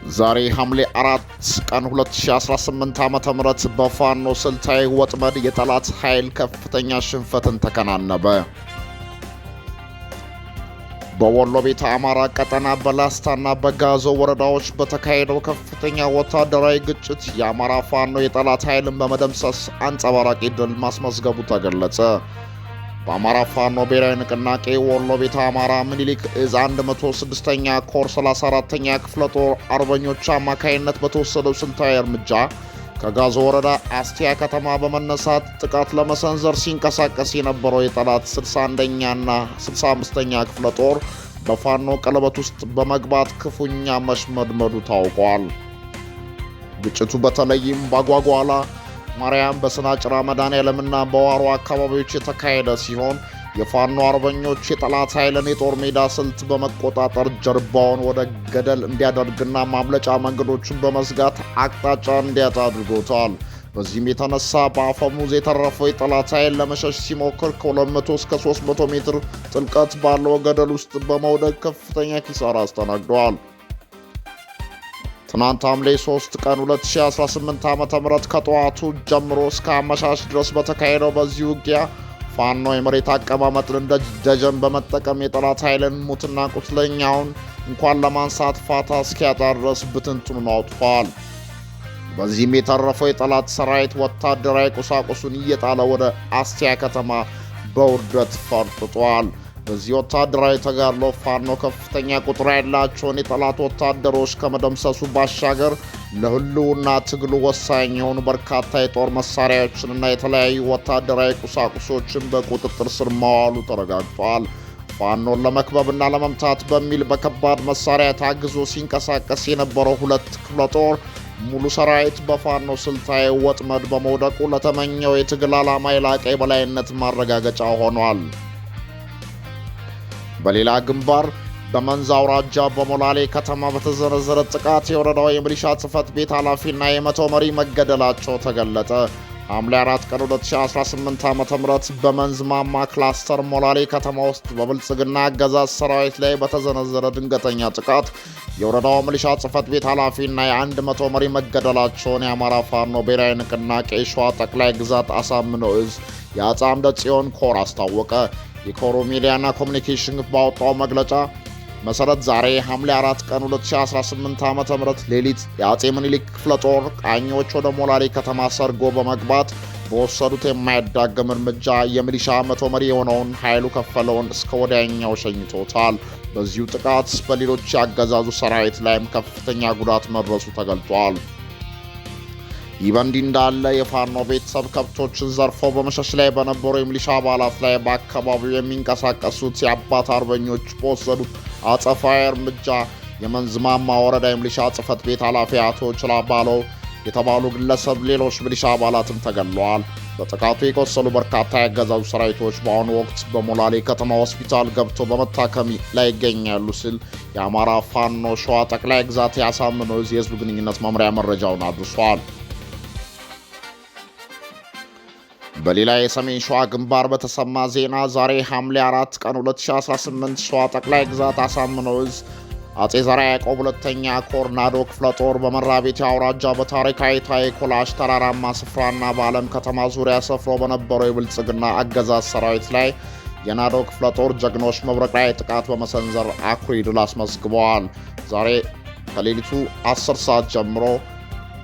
ዛሬ ሐምሌ 4 ቀን 2018 ዓ.ም በፋኖ ስልታዊ ወጥመድ የጠላት ኃይል ከፍተኛ ሽንፈትን ተከናነበ። በወሎ ቤተ አማራ ቀጠና በላስታና በጋዞ ወረዳዎች በተካሄደው ከፍተኛ ወታደራዊ ግጭት የአማራ ፋኖ የጠላት ኃይልን በመደምሰስ አንጸባራቂ ድል ማስመዝገቡ ተገለጸ። በአማራ ፋኖ ብሔራዊ ንቅናቄ ወሎ ቤተ አማራ ምኒልክ እዝ 106ኛ ኮር 34ኛ ክፍለ ጦር አርበኞች አማካይነት በተወሰደው ስልታዊ እርምጃ ከጋዞ ወረዳ አስቲያ ከተማ በመነሳት ጥቃት ለመሰንዘር ሲንቀሳቀስ የነበረው የጠላት 61ኛና 65ኛ ክፍለ ጦር በፋኖ ቀለበት ውስጥ በመግባት ክፉኛ መሽመድመዱ ታውቋል። ግጭቱ በተለይም በጓጓላ ማርያም በስናጭራ መድኃኔዓለምና በዋሮ አካባቢዎች የተካሄደ ሲሆን የፋኖ አርበኞች የጠላት ኃይልን የጦር ሜዳ ስልት በመቆጣጠር ጀርባውን ወደ ገደል እንዲያደርግና ማምለጫ መንገዶችን በመዝጋት አቅጣጫ እንዲያጣ አድርጎታል። በዚህም የተነሳ በአፈሙዝ የተረፈው የጠላት ኃይል ለመሸሽ ሲሞክር ከ200 እስከ 300 ሜትር ጥልቀት ባለው ገደል ውስጥ በመውደቅ ከፍተኛ ኪሳራ አስተናግደዋል። ትናንት ሐምሌ 3 ቀን 2018 ዓ.ም ከጠዋቱ ጀምሮ እስከ አመሻሽ ድረስ በተካሄደው በዚህ ውጊያ ፋኖ የመሬት አቀማመጥን እንደ ደጀን በመጠቀም የጠላት ኃይልን ሙትና ቁስለኛውን እንኳን ለማንሳት ፋታ እስኪያጣ ድረስ ብትንትኑን አውጥቷል። በዚህም የተረፈው የጠላት ሰራዊት ወታደራዊ ቁሳቁሱን እየጣለ ወደ አስቲያ ከተማ በውርደት ፈርጥጧል። በዚህ ወታደራዊ ተጋድሎ ፋኖ ከፍተኛ ቁጥር ያላቸውን የጠላት ወታደሮች ከመደምሰሱ ባሻገር ለህልውና ትግሉ ወሳኝ የሆኑ በርካታ የጦር መሳሪያዎችንና የተለያዩ ወታደራዊ ቁሳቁሶችን በቁጥጥር ስር ማዋሉ ተረጋግጧል። ፋኖን ለመክበብና ለመምታት በሚል በከባድ መሳሪያ ታግዞ ሲንቀሳቀስ የነበረው 2 ክፍለ ጦር ሙሉ ሰራዊት በፋኖ ስልታዊ ወጥመድ በመውደቁ ለተመኘው የትግል ዓላማ የላቀ የበላይነት ማረጋገጫ ሆኗል። በሌላ ግንባር በመንዝ አውራጃ በሞላሌ ከተማ በተዘነዘረ ጥቃት የወረዳው የሚሊሻ ጽሕፈት ቤት ኃላፊና የመቶ መሪ መገደላቸው ተገለጠ። ሐምሌ 4 ቀን 2018 ዓ.ም በመንዝ ማማ ክላስተር ሞላሌ ከተማ ውስጥ በብልጽግና አገዛዝ ሰራዊት ላይ በተዘነዘረ ድንገተኛ ጥቃት የወረዳው ሚሊሻ ጽሕፈት ቤት ኃላፊና የ100 መሪ መገደላቸውን የአማራ ፋኖ ብሔራዊ ንቅናቄ ሸዋ ጠቅላይ ግዛት አሳምነው እዝ የአፄ አምደ ጽዮን ኮር አስታወቀ። የኮሩ ሚዲያና ኮሚኒኬሽን ባወጣው መግለጫ መሰረት ዛሬ ሐምሌ 4 ቀን 2018 ዓ.ም ሌሊት የአፄ ምኒልክ ክፍለ ጦር ቃኞች ወደ ሞላሌ ከተማ ሰርጎ በመግባት በወሰዱት የማይዳገም እርምጃ የሚሊሻ መቶ መሪ የሆነውን ኃይሉ ከፈለውን እስከ ወዲያኛው ሸኝቶታል። በዚሁ ጥቃት በሌሎች ያገዛዙ ሰራዊት ላይም ከፍተኛ ጉዳት መድረሱ ተገልጿል። ይህ በእንዲህ እንዳለ የፋኖ ቤተሰብ ከብቶችን ዘርፈው በመሸሽ ላይ በነበሩ የሚሊሻ አባላት ላይ በአካባቢው የሚንቀሳቀሱት የአባት አርበኞች በወሰዱት አጸፋዊ እርምጃ የመንዝማማ ወረዳ የሚሊሻ ጽሕፈት ቤት ኃላፊ አቶ ችላ ባለው የተባሉ ግለሰብ ሌሎች ሚሊሻ አባላትም ተገድለዋል። በጥቃቱ የቆሰሉ በርካታ ያገዛዙ ሰራዊቶች በአሁኑ ወቅት በሞላሌ ከተማ ሆስፒታል ገብተው በመታከም ላይ ይገኛሉ ሲል የአማራ ፋኖ ሸዋ ጠቅላይ ግዛት ያሳምነው እዝ የህዝብ ግንኙነት መምሪያ መረጃውን አድርሷል። በሌላ የሰሜን ሸዋ ግንባር በተሰማ ዜና ዛሬ ሐምሌ 4 ቀን 2018 ሸዋ ጠቅላይ ግዛት አሳምነው እዝ አፄ ዘርዓ ያዕቆብ 2ኛ ኮር ናዶ ክፍለ ጦር በመራቤቴ አውራጃ በታሪካዊ ኮላሽ ተራራማ ስፍራና በዓለም ከተማ ዙሪያ ሰፍሮ በነበረው የብልጽግና አገዛዝ ሰራዊት ላይ የናዶ ክፍለ ጦር ጀግኖች መብረቃዊ ጥቃት በመሰንዘር አኩሪ ድል አስመዝግበዋል። ዛሬ ከሌሊቱ 10 ሰዓት ጀምሮ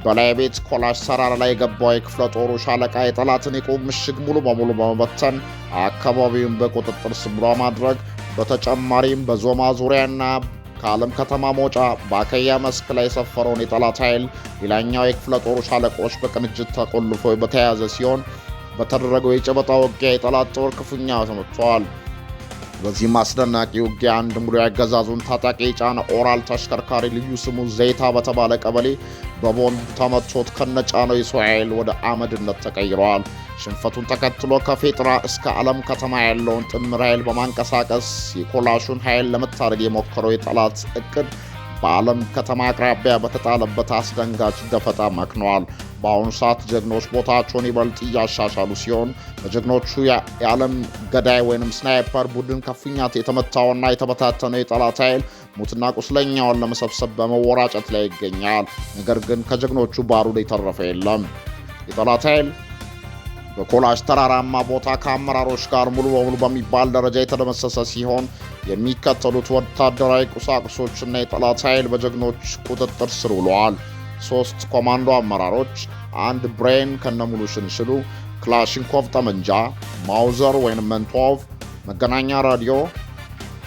በላይ ቤት ኮላሽ ሰራራ ላይ የገባው የክፍለ ጦሩ ሻለቃ የጠላትን የቁም ምሽግ ሙሉ በሙሉ በመበተን አካባቢውን በቁጥጥር ስር በማድረግ በተጨማሪም በዞማ ዙሪያና ከዓለም ከተማ መውጫ በአከያ መስክ ላይ የሰፈረውን የጠላት ኃይል ሌላኛው የክፍለ ጦሩ ሻለቆች በቅንጅት ተቆልፎ በተያያዘ ሲሆን በተደረገው የጨበጣ ውጊያ የጠላት ጦር ክፉኛ ተመቷል። በዚህም አስደናቂ ውጊያ አንድ ሙሉ ያገዛዙን ታጣቂ የጫነ ኦራል ተሽከርካሪ ልዩ ስሙ ዘይታ በተባለ ቀበሌ በቦምብ ተመቶት ከነጫነው የሰው ኃይል ወደ አመድነት ተቀይረዋል። ሽንፈቱን ተከትሎ ከፌጥራ እስከ ዓለም ከተማ ያለውን ጥምር ኃይል በማንቀሳቀስ የኮላሹን ኃይል ለመታደግ የሞከረው የጠላት እቅድ በዓለም ከተማ አቅራቢያ በተጣለበት አስደንጋጭ ደፈጣ መክነዋል። በአሁኑ ሰዓት ጀግኖች ቦታቸውን ይበልጥ እያሻሻሉ ሲሆን በጀግኖቹ የዓለም ገዳይ ወይንም ስናይፐር ቡድን ከፍኛ የተመታውና የተበታተነው የጠላት ኃይል ሙትና ቁስለኛውን ለመሰብሰብ በመወራጨት ላይ ይገኛል። ነገር ግን ከጀግኖቹ ባሩድ የተረፈ የለም። የጠላት ኃይል በኮላሽ ተራራማ ቦታ ከአመራሮች ጋር ሙሉ በሙሉ በሚባል ደረጃ የተደመሰሰ ሲሆን የሚከተሉት ወታደራዊ ቁሳቁሶችና የጠላት ኃይል በጀግኖች ቁጥጥር ስር ውለዋል። 3 ኮማንዶ አመራሮች፣ 1 ብሬን ከነሙሉ ሽንሽሉ፣ ክላሽንኮቭ ጠመንጃ፣ ማውዘር ወይም መንቶቭ፣ መገናኛ ራዲዮ፣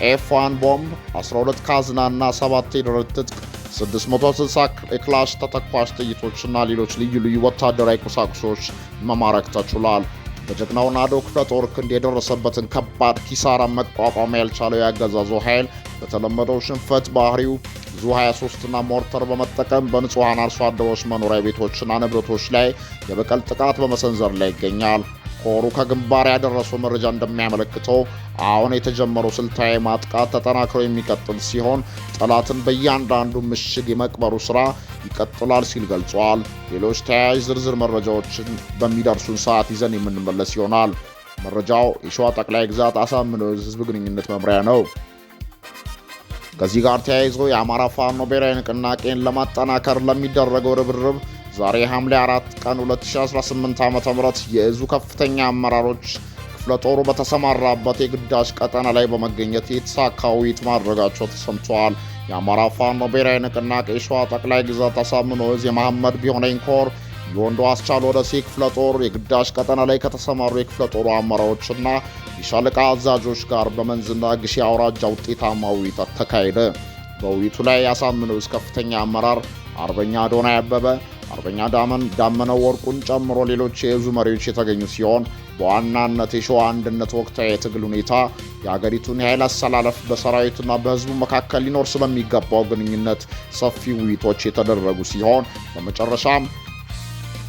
ኤፍ1 ቦምብ፣ 12 ካዝና እና 7 የደረት ትጥቅ፣ 660 የክላሽ ተተኳሽ ጥይቶችና ሌሎች ልዩ ልዩ ወታደራዊ ቁሳቁሶች መማረክ ተችሏል። በጀግናው ናዶ ክፍለ ጦር ክንድ የደረሰበትን ከባድ ኪሳራ መቋቋም ያልቻለው የአገዛዙ ኃይል በተለመደው ሽንፈት ባህሪው ዙ 23 እና ሞርተር በመጠቀም በንጹሐን አርሶ አደሮች መኖሪያ ቤቶችና ንብረቶች ላይ የበቀል ጥቃት በመሰንዘር ላይ ይገኛል። ኮሩ ከግንባር ያደረሰው መረጃ እንደሚያመለክተው አሁን የተጀመረው ስልታዊ ማጥቃት ተጠናክሮ የሚቀጥል ሲሆን ጠላትን በእያንዳንዱ ምሽግ የመቅበሩ ስራ ይቀጥላል ሲል ገልጿል። ሌሎች ተያያዥ ዝርዝር መረጃዎችን በሚደርሱን ሰዓት ይዘን የምንመለስ ይሆናል። መረጃው የሸዋ ጠቅላይ ግዛት አሳምነው ህዝብ ግንኙነት መምሪያ ነው። ከዚህ ጋር ተያይዞ የአማራ ፋኖ ብሔራዊ ንቅናቄን ለማጠናከር ለሚደረገው ርብርብ ዛሬ ሐምሌ 4 ቀን 2018 ዓ.ም የእዙ ከፍተኛ አመራሮች ክፍለ ጦሩ በተሰማራበት የግዳጅ ቀጠና ላይ በመገኘት የተሳካ ውይይት ማድረጋቸው ተሰምቷል። የአማራ ፋኖ ብሔራዊ ንቅናቄ ሸዋ ጠቅላይ ግዛት አሳምነው ዕዝ የመሐመድ ቢሆነኝ ኮር የወንዶ አስቻለው ደሴ ክፍለ ጦር የግዳጅ ቀጠና ላይ ከተሰማሩ የክፍለ ጦሩ አመራሮችና የሻለቃ አዛዦች ጋር በመንዝና ግሼ አውራጃ ውጤታማ ውይይት ተካሄደ። በውይይቱ ላይ የአሳምነው ዕዝ ከፍተኛ አመራር አርበኛ አዶናይ አበበ፣ አርበኛ ዳመነው ወርቁን ጨምሮ ሌሎች የዕዙ መሪዎች የተገኙ ሲሆን በዋናነት የሸዋ አንድነት ወቅታዊ የትግል ሁኔታ፣ የአገሪቱን የኃይል አሰላለፍ፣ በሰራዊቱና በህዝቡ መካከል ሊኖር ስለሚገባው ግንኙነት ሰፊ ውይይቶች የተደረጉ ሲሆን በመጨረሻም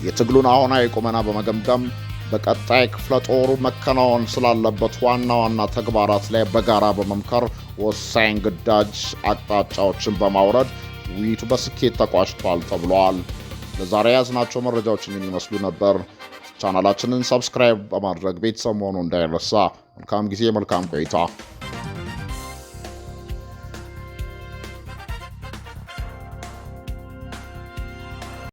የትግሉን አሁናዊ ቁመና በመገምገም በቀጣይ ክፍለ ጦሩ መከናወን ስላለበት ዋና ዋና ተግባራት ላይ በጋራ በመምከር ወሳኝ ግዳጅ አቅጣጫዎችን በማውረድ ውይይቱ በስኬት ተቋጭቷል ተብሏል። ለዛሬ ያዝናቸው መረጃዎች ይመስሉ ነበር። ቻናላችንን ሰብስክራይብ በማድረግ ቤተሰብ መሆኑ እንዳይረሳ። መልካም ጊዜ፣ መልካም ቆይታ።